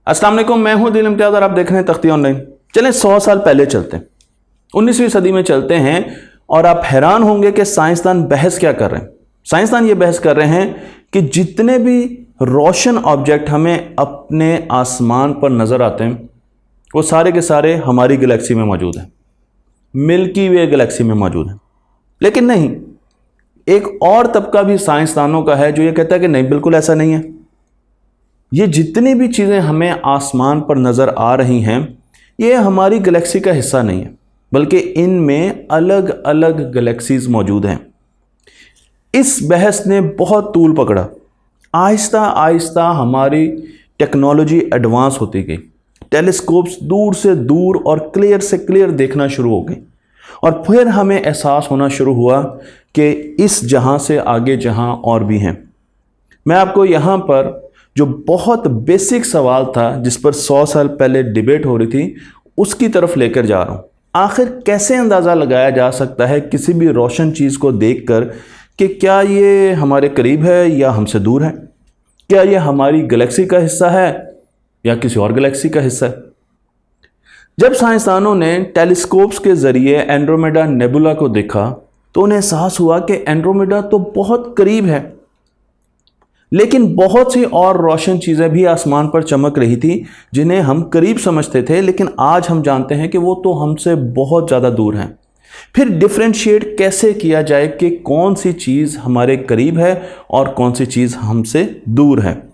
अस्सलाम वालेकुम, मैं हूं दिल इम्तियाज और आप देख रहे हैं तख्ती ऑनलाइन। चलें 100 साल पहले चलते हैं, 19वीं सदी में चलते हैं और आप हैरान होंगे कि साइंसदान बहस क्या कर रहे हैं। साइंसदान ये बहस कर रहे हैं कि जितने भी रोशन ऑब्जेक्ट हमें अपने आसमान पर नज़र आते हैं वो सारे के सारे हमारी गैलेक्सी में मौजूद हैं, मिल्की वे गैलेक्सी में मौजूद हैं। लेकिन नहीं, एक और तबका भी साइंसदानों का है जो ये कहता है कि नहीं, बिल्कुल ऐसा नहीं है। ये जितनी भी चीज़ें हमें आसमान पर नज़र आ रही हैं ये हमारी गैलेक्सी का हिस्सा नहीं है, बल्कि इनमें अलग अलग गैलेक्सीज मौजूद हैं। इस बहस ने बहुत तूल पकड़ा। आहिस्ता आहिस्ता हमारी टेक्नोलॉजी एडवांस होती गई, टेलीस्कोप्स दूर से दूर और क्लियर से क्लियर देखना शुरू हो गई और फिर हमें एहसास होना शुरू हुआ कि इस जहां से आगे जहां और भी हैं। मैं आपको यहाँ पर जो बहुत बेसिक सवाल था जिस पर 100 साल पहले डिबेट हो रही थी उसकी तरफ लेकर जा रहा हूँ। आखिर कैसे अंदाज़ा लगाया जा सकता है किसी भी रोशन चीज़ को देखकर कि क्या ये हमारे करीब है या हमसे दूर है, क्या ये हमारी गैलेक्सी का हिस्सा है या किसी और गैलेक्सी का हिस्सा है। जब साइंसदानों ने टेलीस्कोप्स के ज़रिए एंड्रोमेडा नेबुला को देखा तो उन्हें एहसास हुआ कि एंड्रोमेडा तो बहुत करीब है, लेकिन बहुत सी और रोशन चीज़ें भी आसमान पर चमक रही थी जिन्हें हम करीब समझते थे, लेकिन आज हम जानते हैं कि वो तो हमसे बहुत ज़्यादा दूर हैं। फिर डिफ्रेंशिएट कैसे किया जाए कि कौन सी चीज़ हमारे करीब है और कौन सी चीज़ हमसे दूर है।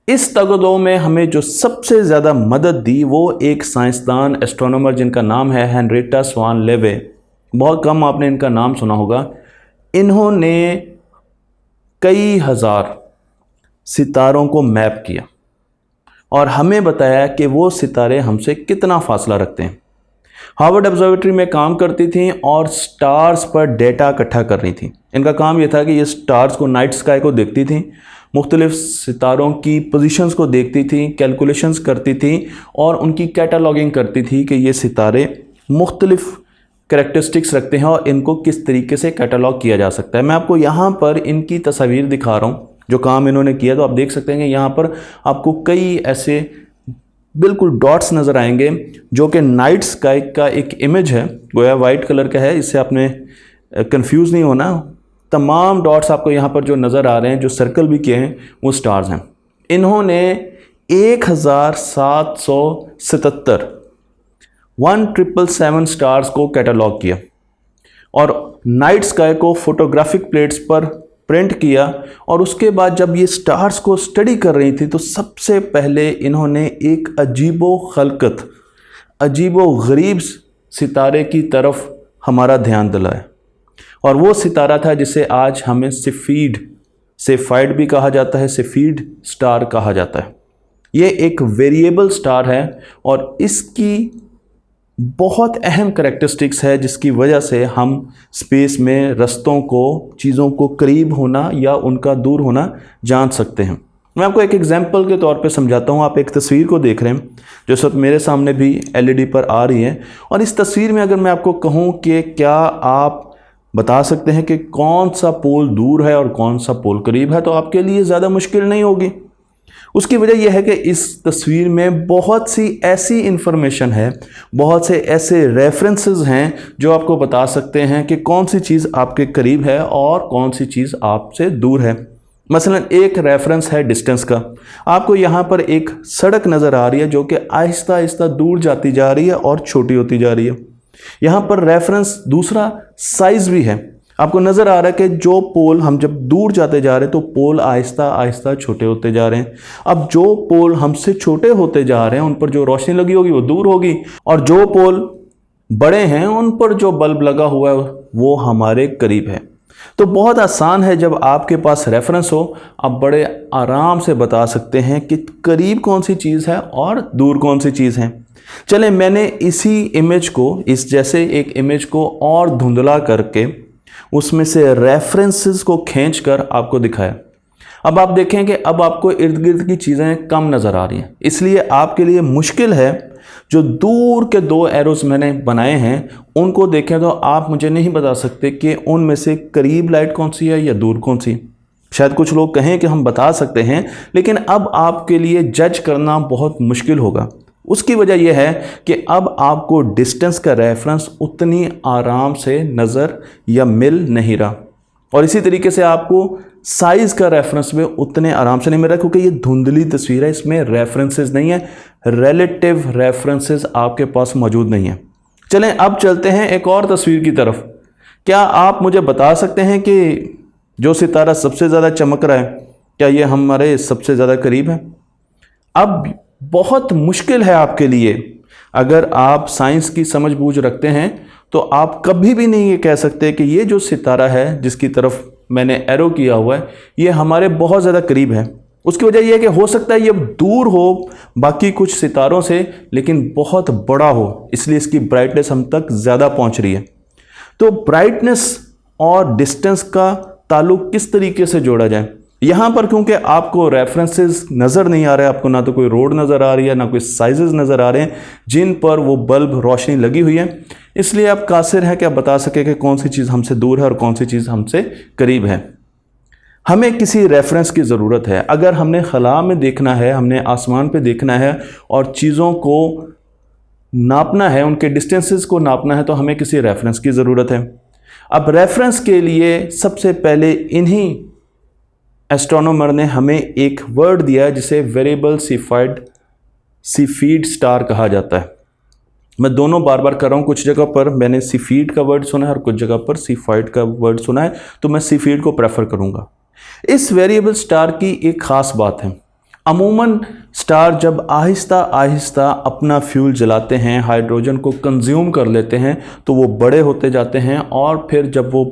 इस तगदो में हमें जो सबसे ज़्यादा मदद दी वो एक साइंसदान एस्ट्रोनॉमर जिनका नाम है हेनरिएटा स्वान लेवे। बहुत कम आपने इनका नाम सुना होगा। इन्होंने कई हज़ार सितारों को मैप किया और हमें बताया कि वो सितारे हमसे कितना फासला रखते हैं। हार्वर्ड ऑब्जर्वेटरी में काम करती थी और स्टार्स पर डेटा इकट्ठा कर रही थी। इनका काम ये था कि ये स्टार्स को, नाइट स्काई को देखती थी, मुख्तलिफ सितारों की पोजीशंस को देखती थी, कैलकुलेशंस करती थी और उनकी कैटालॉगिंग करती थी कि ये सितारे मुख्तलिफ करैक्टरिस्टिक्स रखते हैं और इनको किस तरीके से कैटलॉग किया जा सकता है। मैं आपको यहाँ पर इनकी तस्वीर दिखा रहा हूँ जो काम इन्होंने किया। तो आप देख सकते हैं कि यहाँ पर आपको कई ऐसे बिल्कुल डॉट्स नज़र आएंगे जो कि नाइट स्काई का एक इमेज है, गोया वाइट कलर का है, इससे आपने कंफ्यूज नहीं होना। तमाम डॉट्स आपको यहाँ पर जो नज़र आ रहे हैं, जो सर्कल भी किए हैं, वो स्टार्स हैं। इन्होंने 1777 स्टार्स को कैटलॉग किया और नाइट स्काई को फोटोग्राफिक प्लेट्स पर प्रिंट किया और उसके बाद जब ये स्टार्स को स्टडी कर रही थी तो सबसे पहले इन्होंने एक अजीबो खलकत, अजीबो गरीब सितारे की तरफ हमारा ध्यान दिलाया और वो सितारा था जिसे आज हमें सेफाइड भी कहा जाता है, सेफीड स्टार कहा जाता है। ये एक वेरिएबल स्टार है और इसकी बहुत अहम करैक्टरिस्टिक्स है जिसकी वजह से हम स्पेस में रस्तों को, चीज़ों को करीब होना या उनका दूर होना जान सकते हैं। मैं आपको एक एग्जांपल के तौर पे समझाता हूँ। आप एक तस्वीर को देख रहे हैं जो इस वक्त मेरे सामने भी एलईडी पर आ रही है और इस तस्वीर में अगर मैं आपको कहूँ कि क्या आप बता सकते हैं कि कौन सा पोल दूर है और कौन सा पोल करीब है, तो आपके लिए ज़्यादा मुश्किल नहीं होगी। उसकी वजह यह है कि इस तस्वीर में बहुत सी ऐसी इंफॉर्मेशन है, बहुत से ऐसे रेफरेंसेस हैं जो आपको बता सकते हैं कि कौन सी चीज़ आपके करीब है और कौन सी चीज़ आपसे दूर है। मसलन एक रेफरेंस है डिस्टेंस का। आपको यहाँ पर एक सड़क नज़र आ रही है जो कि आहिस्ता आहिस्ता दूर जाती जा रही है और छोटी होती जा रही है। यहाँ पर रेफरेंस दूसरा साइज़ भी है। आपको नज़र आ रहा है कि जो पोल हम जब दूर जाते जा रहे हैं तो पोल आहिस्ता आहिस्ता छोटे होते जा रहे हैं। अब जो पोल हमसे छोटे होते जा रहे हैं उन पर जो रोशनी लगी होगी वो दूर होगी और जो पोल बड़े हैं उन पर जो बल्ब लगा हुआ है वो हमारे करीब है। तो बहुत आसान है, जब आपके पास रेफरेंस हो आप बड़े आराम से बता सकते हैं कि करीब कौन सी चीज़ है और दूर कौन सी चीज़ है। चलें, मैंने इसी इमेज को, इस जैसे एक इमेज को और धुंधला करके उसमें से रेफरेंसेस को खींचकर आपको दिखाया। अब आप देखें कि अब आपको इर्द गिर्द की चीज़ें कम नज़र आ रही हैं, इसलिए आपके लिए मुश्किल है। जो दूर के दो एरोस मैंने बनाए हैं उनको देखें तो आप मुझे नहीं बता सकते कि उनमें से करीब लाइट कौन सी है या दूर कौन सी। शायद कुछ लोग कहें कि हम बता सकते हैं, लेकिन अब आपके लिए जज करना बहुत मुश्किल होगा। उसकी वजह यह है कि अब आपको डिस्टेंस का रेफरेंस उतनी आराम से नज़र या मिल नहीं रहा, और इसी तरीके से आपको साइज़ का रेफरेंस में उतने आराम से नहीं मिल रहा, क्योंकि ये धुंधली तस्वीर है, इसमें रेफरेंसेस नहीं है, रिलेटिव रेफरेंसेस आपके पास मौजूद नहीं है। चलें अब चलते हैं एक और तस्वीर की तरफ। क्या आप मुझे बता सकते हैं कि जो सितारा सबसे ज़्यादा चमक रहा है, क्या ये हमारे सबसे ज़्यादा करीब है? अब बहुत मुश्किल है आपके लिए, अगर आप साइंस की समझ बूझ रखते हैं तो आप कभी भी नहीं ये कह सकते कि ये जो सितारा है जिसकी तरफ मैंने एरो किया हुआ है ये हमारे बहुत ज़्यादा करीब है। उसकी वजह यह है कि हो सकता है ये दूर हो बाकी कुछ सितारों से, लेकिन बहुत बड़ा हो, इसलिए इसकी ब्राइटनेस हम तक ज़्यादा पहुंच रही है। तो ब्राइटनेस और डिस्टेंस का ताल्लुक किस तरीके से जोड़ा जाए? यहाँ पर क्योंकि आपको रेफरेंसेस नज़र नहीं आ रहे, आपको ना तो कोई रोड नज़र आ रही है, ना कोई साइजेस नज़र आ रहे हैं जिन पर वो बल्ब रोशनी लगी हुई है, इसलिए आप कासिर हैं कि आप बता सके कि कौन सी चीज़ हमसे दूर है और कौन सी चीज़ हमसे करीब है। हमें किसी रेफरेंस की ज़रूरत है। अगर हमने खला में देखना है, हमने आसमान पे देखना है और चीज़ों को नापना है, उनके डिस्टेंसेस को नापना है, तो हमें किसी रेफरेंस की ज़रूरत है। अब रेफरेंस के लिए सबसे पहले इन्हीं एस्ट्रोनॉमर ने हमें एक वर्ड दिया है जिसे वेरिएबल सीफीड स्टार कहा जाता है। मैं दोनों बार बार कर रहा हूँ, कुछ जगह पर मैंने सीफीड का वर्ड सुना है और कुछ जगह पर सीफाइड का वर्ड सुना है, तो मैं सीफीड को प्रेफर करूँगा। इस वेरिएबल स्टार की एक ख़ास बात है, अमूमन स्टार जब आहिस्ता आहिस्ता अपना फ्यूल जलाते हैं, हाइड्रोजन को कंज्यूम कर लेते हैं, तो वो बड़े होते जाते हैं, और फिर जब वो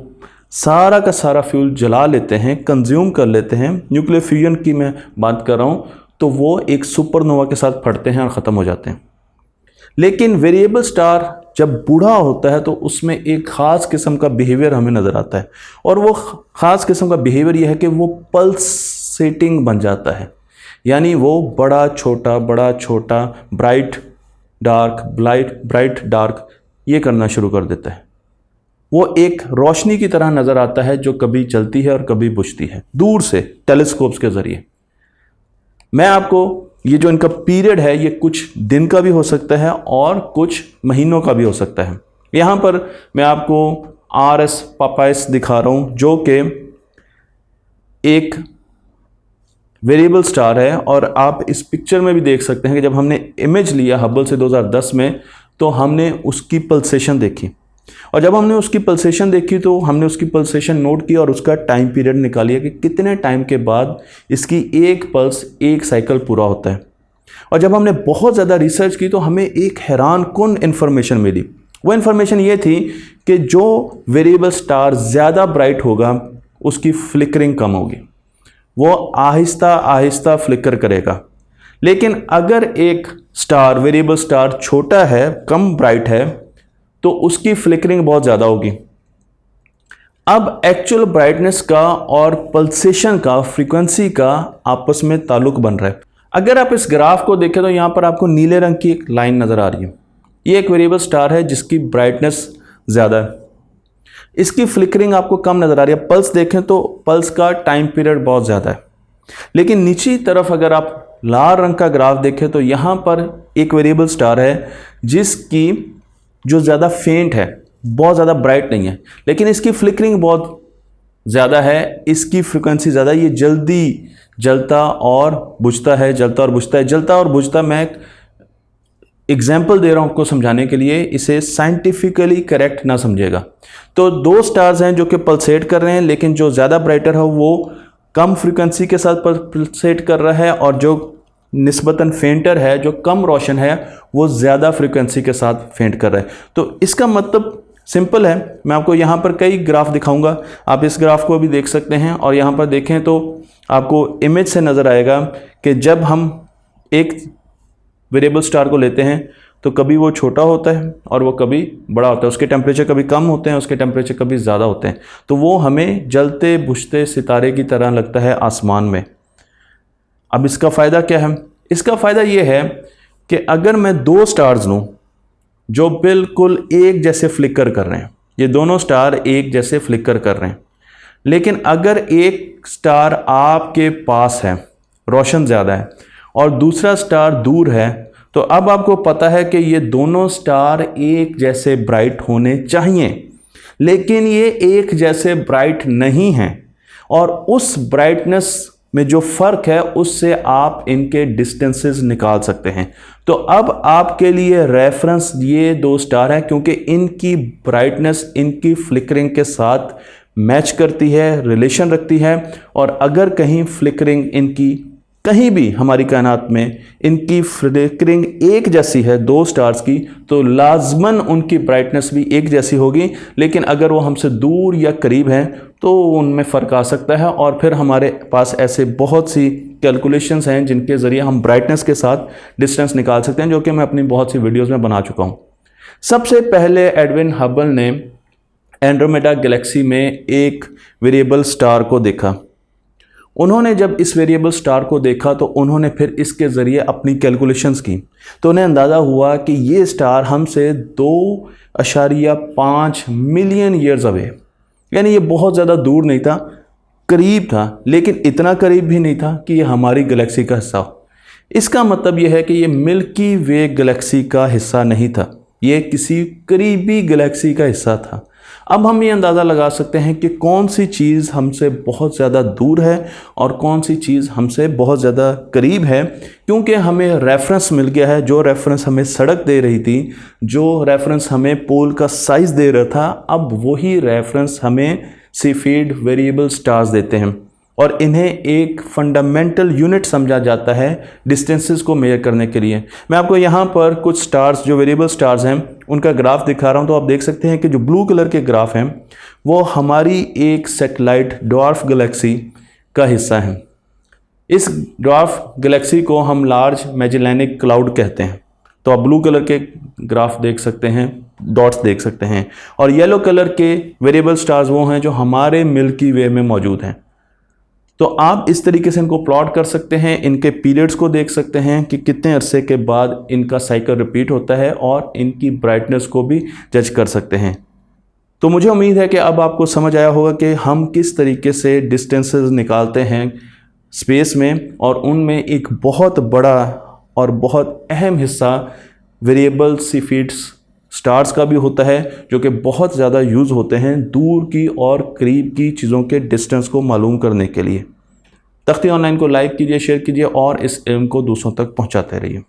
सारा का सारा फ्यूल जला लेते हैं, कंज्यूम कर लेते हैं, न्यूक्लियर फ्यूजन की मैं बात कर रहा हूँ, तो वो एक सुपरनोवा के साथ फटते हैं और ख़त्म हो जाते हैं। लेकिन वेरिएबल स्टार जब बूढ़ा होता है तो उसमें एक ख़ास किस्म का बिहेवियर हमें नज़र आता है, और वो ख़ास किस्म का बिहेवियर यह है कि वो पल्सेटिंग बन जाता है, यानी वो बड़ा छोटा, ब्राइट डार्क ये करना शुरू कर देता है। वो एक रोशनी की तरह नज़र आता है जो कभी चलती है और कभी बुझती है, दूर से टेलीस्कोप्स के ज़रिए। मैं आपको ये जो इनका पीरियड है ये कुछ दिन का भी हो सकता है और कुछ महीनों का भी हो सकता है। यहाँ पर मैं आपको RS पापाइस दिखा रहा हूँ जो कि एक वेरिएबल स्टार है, और आप इस पिक्चर में भी देख सकते हैं कि जब हमने इमेज लिया हबल से 2010 में तो हमने उसकी पल्सेशन देखी, और जब हमने उसकी पल्सेशन देखी तो हमने उसकी पल्सेशन नोट की और उसका टाइम पीरियड निकालिए कि कितने टाइम के बाद इसकी एक पल्स एक साइकिल पूरा होता है। और जब हमने बहुत ज़्यादा रिसर्च की तो हमें एक हैरान कुन इन्फॉर्मेशन मिली। वो इन्फॉर्मेशन ये थी कि जो वेरिएबल स्टार ज़्यादा ब्राइट होगा उसकी फ्लिकरिंग कम होगी, वो आहिस्ता आहिस्ता फ्लिकर करेगा। लेकिन अगर एक स्टार वेरिएबल स्टार छोटा है, कम ब्राइट है, तो उसकी फ्लिकरिंग बहुत ज़्यादा होगी। अब एक्चुअल ब्राइटनेस का और पल्सेशन का, फ्रीक्वेंसी का आपस में ताल्लुक बन रहा है। अगर आप इस ग्राफ को देखें तो यहाँ पर आपको नीले रंग की एक लाइन नज़र आ रही है, ये एक वेरिएबल स्टार है जिसकी ब्राइटनेस ज़्यादा है, इसकी फ्लिकरिंग आपको कम नज़र आ रही है। पल्स देखें तो पल्स का टाइम पीरियड बहुत ज़्यादा है। लेकिन नीचे तरफ अगर आप लाल रंग का ग्राफ देखें तो यहाँ पर एक वेरिएबल स्टार है जिसकी जो ज़्यादा फेंट है, बहुत ज़्यादा ब्राइट नहीं है, लेकिन इसकी फ्लिकरिंग बहुत ज़्यादा है, इसकी फ्रिक्वेंसी ज़्यादा, ये जल्दी जलता और बुझता है, जलता और बुझता है। जलता और बुझता मैं एक एग्जाम्पल दे रहा हूँ आपको समझाने के लिए, इसे साइंटिफिकली करेक्ट ना समझेगा। तो दो स्टार्स हैं जो कि पल्सेट कर रहे हैं, लेकिन जो ज़्यादा ब्राइटर है वो कम फ्रिक्वेंसी के साथ पल्सेट कर रहा है, और जो निस्बतन फेंटर है, जो कम रोशन है, वो ज़्यादा फ्रिक्वेंसी के साथ फेंट कर रहा है। तो इसका मतलब सिंपल है, मैं आपको यहाँ पर कई ग्राफ दिखाऊंगा, आप इस ग्राफ को भी देख सकते हैं, और यहाँ पर देखें तो आपको इमेज से नज़र आएगा कि जब हम एक वेरिएबल स्टार को लेते हैं तो कभी वो छोटा होता है और वो कभी बड़ा होता है, उसके टेम्परेचर कभी कम होते हैं, उसके टेम्परेचर कभी ज़्यादा होते हैं, तो वो हमें जलते बुझते सितारे की तरह लगता है आसमान में। अब इसका फ़ायदा क्या है? इसका फ़ायदा ये है कि अगर मैं दो स्टार्स लूँ जो बिल्कुल एक जैसे फ्लिकर कर रहे हैं, ये दोनों स्टार एक जैसे फ्लिकर कर रहे हैं, लेकिन अगर एक स्टार आपके पास है, रोशन ज़्यादा है, और दूसरा स्टार दूर है, तो अब आपको पता है कि ये दोनों स्टार एक जैसे ब्राइट होने चाहिए, लेकिन ये एक जैसे ब्राइट नहीं हैं, और उस ब्राइटनेस में जो फ़र्क है उससे आप इनके डिस्टेंसेस निकाल सकते हैं। तो अब आपके लिए रेफरेंस ये दो स्टार है, क्योंकि इनकी ब्राइटनेस इनकी फ्लिकरिंग के साथ मैच करती है, रिलेशन रखती है। और अगर कहीं फ्लिकरिंग इनकी कहीं भी हमारी कायनात में इनकी फ्लिकरिंग एक जैसी है दो स्टार्स की, तो लाजमन उनकी ब्राइटनेस भी एक जैसी होगी। लेकिन अगर वो हमसे दूर या करीब हैं तो उनमें फ़र्क आ सकता है, और फिर हमारे पास ऐसे बहुत सी कैलकुलेशंस हैं जिनके ज़रिए हम ब्राइटनेस के साथ डिस्टेंस निकाल सकते हैं, जो कि मैं अपनी बहुत सी वीडियोज़ में बना चुका हूँ। सबसे पहले एडविन हबल ने एंड्रोमेडा गैलेक्सी में एक वेरिएबल स्टार को देखा। उन्होंने जब इस वेरिएबल स्टार को देखा तो उन्होंने फिर इसके ज़रिए अपनी कैलकुलेशंस की, तो उन्हें अंदाज़ा हुआ कि ये स्टार हमसे 2.5 मिलियन ईयर्स अवे, यानी ये बहुत ज़्यादा दूर नहीं था, करीब था, लेकिन इतना करीब भी नहीं था कि ये हमारी गैलेक्सी का हिस्सा हो। इसका मतलब यह है कि ये मिल्की वे गैलेक्सी का हिस्सा नहीं था, ये किसी करीबी गैलेक्सी का हिस्सा था। अब हम ये अंदाज़ा लगा सकते हैं कि कौन सी चीज़ हमसे बहुत ज़्यादा दूर है और कौन सी चीज़ हमसे बहुत ज़्यादा करीब है, क्योंकि हमें रेफरेंस मिल गया है। जो रेफरेंस हमें सड़क दे रही थी, जो रेफरेंस हमें पोल का साइज़ दे रहा था, अब वही रेफरेंस हमें सीफीड वेरिएबल स्टार्स देते हैं, और इन्हें एक फंडामेंटल यूनिट समझा जाता है डिस्टेंसेस को मेजर करने के लिए। मैं आपको यहाँ पर कुछ स्टार्स, जो वेरिएबल स्टार्स हैं, उनका ग्राफ दिखा रहा हूँ। तो आप देख सकते हैं कि जो ब्लू कलर के ग्राफ हैं वो हमारी एक सैटेलाइट ड्वार्फ गैलेक्सी का हिस्सा है। इस ड्वार्फ गैलेक्सी को हम लार्ज मैजेलेनिक क्लाउड कहते हैं। तो आप ब्लू कलर के ग्राफ देख सकते हैं, डॉट्स देख सकते हैं, और येलो कलर के वेरिएबल स्टार्स वो हैं जो हमारे मिल्की वे में मौजूद हैं। तो आप इस तरीके से इनको प्लॉट कर सकते हैं, इनके पीरियड्स को देख सकते हैं कि कितने अरसे के बाद इनका साइकिल रिपीट होता है, और इनकी ब्राइटनेस को भी जज कर सकते हैं। तो मुझे उम्मीद है कि अब आपको समझ आया होगा कि हम किस तरीके से डिस्टेंसेस निकालते हैं स्पेस में, और उनमें एक बहुत बड़ा और बहुत अहम हिस्सा वेरिएबल सीफीड्स स्टार्स का भी होता है, जो कि बहुत ज़्यादा यूज़ होते हैं दूर की और करीब की चीज़ों के डिस्टेंस को मालूम करने के लिए। तख्ती ऑनलाइन को लाइक कीजिए, शेयर कीजिए, और इस इल्म को दूसरों तक पहुंचाते रहिए।